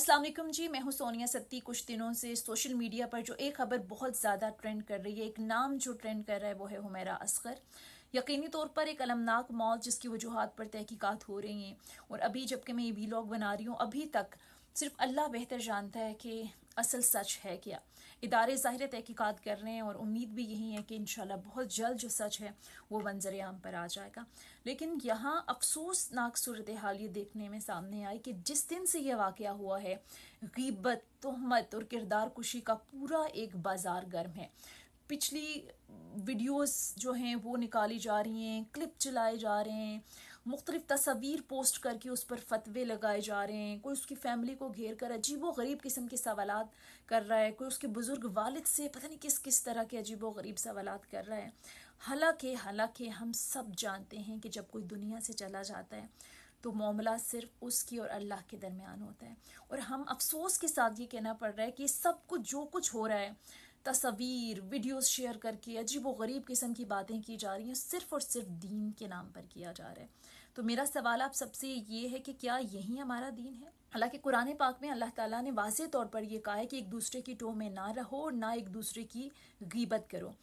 अस्सलाम वालेकुम जी, मैं हूं सोनिया सत्ती। कुछ दिनों से सोशल मीडिया पर जो एक खबर बहुत ज़्यादा ट्रेंड कर रही है, एक नाम जो ट्रेंड कर रहा है वो है हुमैरा असगर। यकीनी तौर पर एक अलमनाक मौत जिसकी वजूहात पर तहकीकात हो रही हैं, और अभी जबकि मैं ये वीलॉग बना रही हूँ अभी तक सिर्फ अल्लाह बेहतर जानता है कि असल सच है क्या। इदारे ज़ाहिर तहकीकात कर रहे हैं और उम्मीद भी यही है कि इंशाल्लाह बहुत जल्द जो सच है वो मंजर आम पर आ जाएगा। लेकिन यहाँ अफसोसनाक सूरत हाल ये देखने में सामने आई कि जिस दिन से ये वाक़या हुआ है, गीबत, तोहमत और किरदार कुशी का पूरा एक बाज़ार गर्म है। पिछली वीडियोस जो हैं वो निकाली जा रही हैं, क्लिप चलाए जा रहे हैं, मुख्तलिफ तस्वीर पोस्ट करके उस पर फतवे लगाए जा रहे हैं। कोई उसकी फैमिली को घेर कर अजीब व गरीब किस्म के सवालात कर रहा है, कोई उसके बुज़ुर्ग वालिद से पता नहीं किस किस तरह के अजीब व गरीब सवालात कर रहा है। हालांकि हम सब जानते हैं कि जब कोई दुनिया से चला जाता है तो मामला सिर्फ उसकी और अल्लाह के दरमियान होता है। और हम अफसोस के साथ ये कहना पड़ रहा है कि सब कुछ जो कुछ हो रहा है, तस्वीर वीडियोस शेयर करके अजीब व गरीब किस्म की बातें की जा रही हैं, सिर्फ और सिर्फ दीन के नाम पर किया जा रहा है। तो मेरा सवाल आप सबसे ये है कि क्या यही हमारा दीन है? हालांकि कुरान पाक में अल्लाह ताला ने वाज़ेह तौर पर यह कहा है कि एक दूसरे की टोह में ना रहो और ना एक दूसरे की गीबत करो।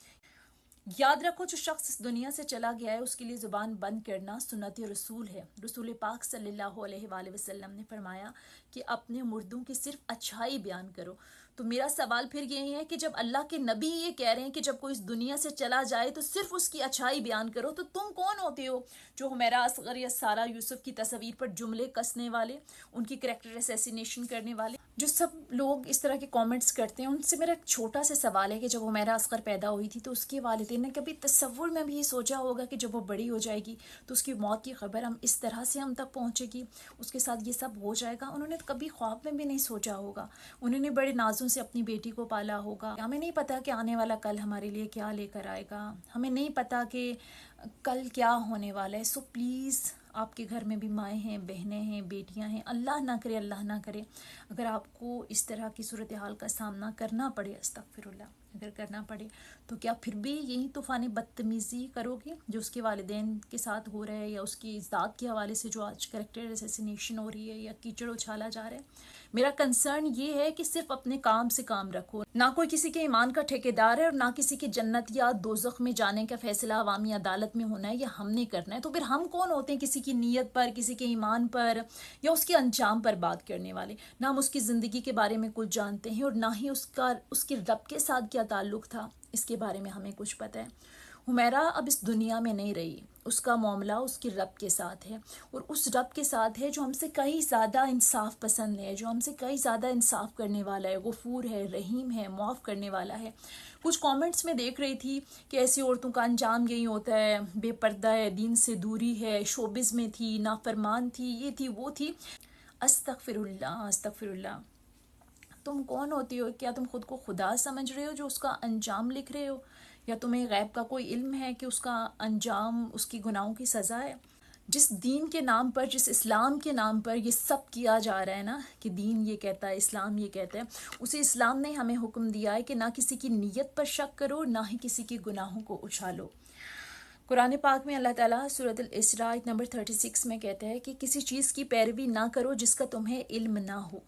याद रखो, जो शख्स इस दुनिया से चला गया है उसके लिए ज़ुबान बंद करना सुन्नत रसूल है। रसूल पाक सल्लल्लाहु अलैहि वसल्लम ने फरमाया कि अपने मुर्दों की सिर्फ अच्छाई बयान करो। तो मेरा सवाल फिर यही है कि जब अल्लाह के नबी ये कह रहे हैं कि जब कोई इस दुनिया से चला जाए तो सिर्फ उसकी अच्छाई बयान करो, तो तुम कौन होते हो जो हुमैरा असगर या सारा यूसुफ की तस्वीर पर जुमले कसने वाले, उनकी कैरेक्टर असैसिनेशन करने वाले? जो सब लोग इस तरह के कमेंट्स करते हैं उनसे मेरा एक छोटा सा सवाल है कि जब हुमैरा असगर पैदा हुई थी तो उसके वालिदैन ने कभी तसव्वुर में भी ये सोचा होगा कि जब वो बड़ी हो जाएगी तो उसकी मौत की खबर हम इस तरह से हम तक पहुंचेगी, उसके साथ ये सब हो जाएगा? उन्होंने तो कभी ख्वाब में भी नहीं सोचा होगा। उन्होंने बड़े नाजों से अपनी बेटी को पाला होगा। हमें नहीं पता कि आने वाला कल हमारे लिए क्या लेकर आएगा, हमें नहीं पता कि कल क्या होने वाला है। सो प्लीज़, आपके घर में भी माएँ हैं, बहनें हैं, बेटियां हैं, अल्लाह ना करे अगर आपको इस तरह की सूरत हाल का सामना करना पड़े, अस्तगफिरुल्लाह, अगर करना पड़े तो क्या फिर भी यही तूफ़ानी बदतमीज़ी करोगे जो उसके वालिदैन के साथ हो रहा है, या उसकी ज़ात के हवाले से जो आज कैरेक्टर असैसिनेशन हो रही है या कीचड़ उछाला जा रहा है? मेरा कंसर्न ये है कि सिर्फ अपने काम से काम रखो। ना कोई किसी के ईमान का ठेकेदार है और ना किसी की जन्नत या दोज़ख में जाने का फैसला अवामी अदालत में होना है या हमने करना है। तो फिर हम कौन होते हैं किसी की नीयत पर, किसी के ईमान पर या उसके अंजाम पर बात करने वाले? ना हम उसकी ज़िंदगी के बारे में कुछ जानते हैं और ना ही उसके रब के साथ क्या ताल्लुक़ था, इसके बारे में हमें कुछ पता है। हुमैरा अब इस दुनिया में नहीं रही, उसका मामला उसके रब के साथ है, और उस रब के साथ है जो हमसे कहीं ज़्यादा इंसाफ पसंद है, जो हमसे कहीं ज़्यादा इंसाफ करने वाला है, गफूर है, रहीम है, माफ़ करने वाला है। कुछ कमेंट्स में देख रही थी कि ऐसी औरतों का अंजाम यही होता है, बेपर्दा है, दीन से दूरी है, शोबिज़ में थी, नाफरमान थी, ये थी वो थी। अस्तगफिरुल्लाह अस्तगफिरुल्लाह। तुम कौन होती हो? क्या तुम खुद को खुदा समझ रहे हो जो उसका अंजाम लिख रहे हो, या तुम्हें गैब का कोई इल्म है कि उसका अंजाम उसकी गुनाहों की सज़ा है? जिस दीन के नाम पर, जिस इस्लाम के नाम पर ये सब किया जा रहा है ना, कि दीन ये कहता है, इस्लाम ये कहता है, उसी इस्लाम ने हमें हुक्म दिया है कि ना किसी की नीयत पर शक करो, ना ही किसी के गुनाहों को उछालो। कुरान पाक में अल्लाह ताला सूरत अल-इसरा आयत नंबर 36 में कहता है कि किसी चीज़ की पैरवी ना करो जिसका तुम्हें इल्म ना हो।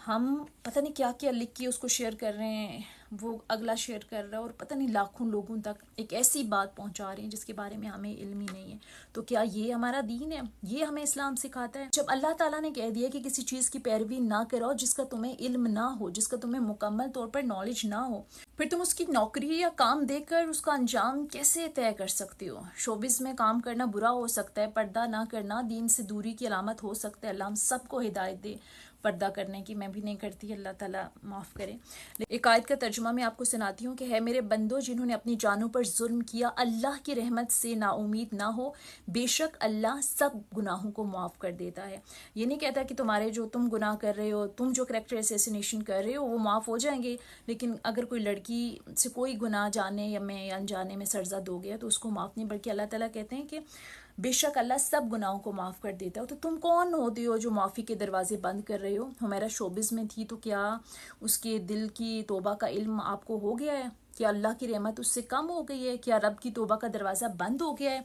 हम पता नहीं क्या क्या लिख के उसको शेयर कर रहे हैं, वो अगला शेयर कर रहा है, और पता नहीं लाखों लोगों तक एक ऐसी बात पहुंचा रहे हैं जिसके बारे में हमें इल्म ही नहीं है। तो क्या ये हमारा दीन है? ये हमें इस्लाम सिखाता है? जब अल्लाह ताला ने कह दिया कि किसी चीज़ की पैरवी ना करो जिसका तुम्हें इल्म ना हो, जिसका तुम्हें मुकम्मल तौर पर नॉलेज ना हो, फिर तुम उसकी नौकरी या काम देकर उसका अंजाम कैसे तय कर सकते हो? शोबिज़ में काम करना बुरा हो सकता है, पर्दा ना करना दीन से दूरी की अलामत हो सकता है। अल्लाह हम सबको हिदायत दे पर्दा करने की, मैं भी नहीं करती, अल्लाह ताला माफ़ करे। एक आयत का तर्जुमा मैं आपको सुनाती हूँ कि है मेरे बंदो जिन्होंने अपनी जानों पर जुल्म किया, अल्लाह की रहमत से नाउमीद ना हो, बेशक अल्लाह सब गुनाहों को माफ़ कर देता है। ये नहीं कहता कि तुम्हारे जो तुम गुनाह कर रहे हो, तुम जो कैरेक्टर असैसिनेशन कर रहे हो वो माफ़ हो जाएंगे, लेकिन अगर कोई लड़की से कोई गुनाह जाने या में अनजाने में सरजद हो गया तो उसको माफ़ नहीं, बल्कि अल्लाह ताला कहते हैं कि बेशक अल्लाह सब गुनाहों को माफ़ कर देता है। तो तुम कौन होते हो जो माफ़ी के दरवाजे बंद कर रहे हो? हुमैरा शोबिज़ में थी तो क्या उसके दिल की तौबा का इल्म आपको हो गया है? क्या अल्लाह की रहमत उससे कम हो गई है? क्या रब की तौबा का दरवाज़ा बंद हो गया है?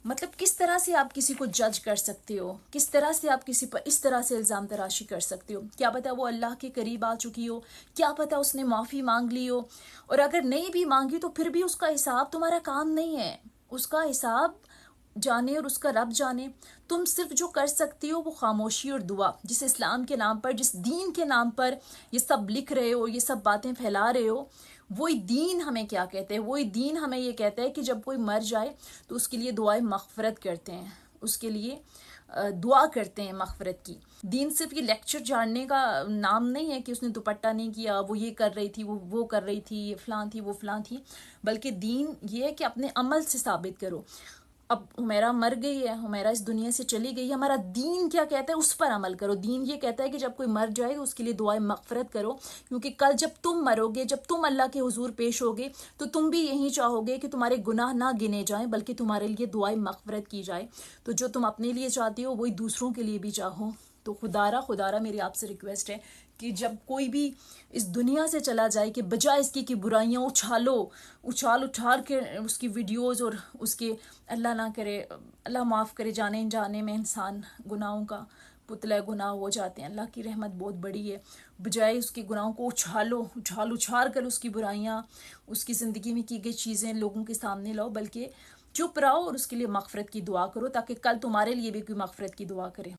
مطلب کس طرح سے آپ کسی کو جج کر سکتے ہو، کس طرح سے آپ کسی پر اس طرح سے الزام تراشی کر سکتے ہو؟ کیا پتہ وہ اللہ کے قریب آ چکی ہو، کیا پتہ اس نے معافی مانگ لی ہو، اور اگر نہیں بھی مانگی تو پھر بھی اس کا حساب تمہارا کام نہیں ہے، اس کا حساب جانے اور اس کا رب جانے۔ تم صرف جو کر سکتی ہو وہ خاموشی اور دعا، جس اسلام کے نام پر، جس دین کے نام پر یہ سب لکھ رہے ہو، یہ سب باتیں پھیلا رہے ہو، وہی دین ہمیں کیا کہتے ہیں؟ وہی دین ہمیں یہ کہتا ہے کہ جب کوئی مر جائے تو اس کے لیے دعائیں مغفرت کرتے ہیں، اس کے لیے دعا کرتے ہیں مغفرت کی۔ دین صرف یہ لیکچر جاننے کا نام نہیں ہے کہ اس نے دوپٹہ نہیں کیا، وہ یہ کر رہی تھی، وہ کر رہی تھی، یہ فلاں تھی، وہ فلاں تھی، بلکہ دین یہ ہے کہ اپنے عمل سے ثابت کرو۔ اب حمیرہ مر گئی ہے، حمیرہ اس دنیا سے چلی گئی ہے، ہمارا دین کیا کہتا ہے اس پر عمل کرو۔ دین یہ کہتا ہے کہ جب کوئی مر جائے تو اس کے لیے دعائیں مغفرت کرو، کیونکہ کل جب تم مرو گے، جب تم اللہ کے حضور پیش ہوگے تو تم بھی یہی چاہو گے کہ تمہارے گناہ نہ گنے جائیں بلکہ تمہارے لیے دعائیں مغفرت کی جائے۔ تو جو تم اپنے لیے چاہتے ہو وہی دوسروں کے لیے بھی چاہو۔ تو خدا میری آپ سے ریکویسٹ ہے کہ جب کوئی بھی اس دنیا سے چلا جائے کہ بجائے اس کی کہ برائیاں اچھال کے اس کی ویڈیوز اور اس کے، اللہ نہ کرے، اللہ معاف کرے، جانے جانے میں انسان گناہوں کا پتلا گناہ ہو جاتے ہیں۔ اللہ کی رحمت بہت بڑی ہے، بجائے اس کے گناہوں کو اچھال کر اس کی برائیاں، اس کی زندگی میں کی گئی چیزیں لوگوں کے سامنے لاؤ، بلکہ چپ رہو اور اس کے لیے مغفرت کی دعا کرو، تاکہ کل تمہارے لیے بھی کوئی مغفرت کی دعا کرے۔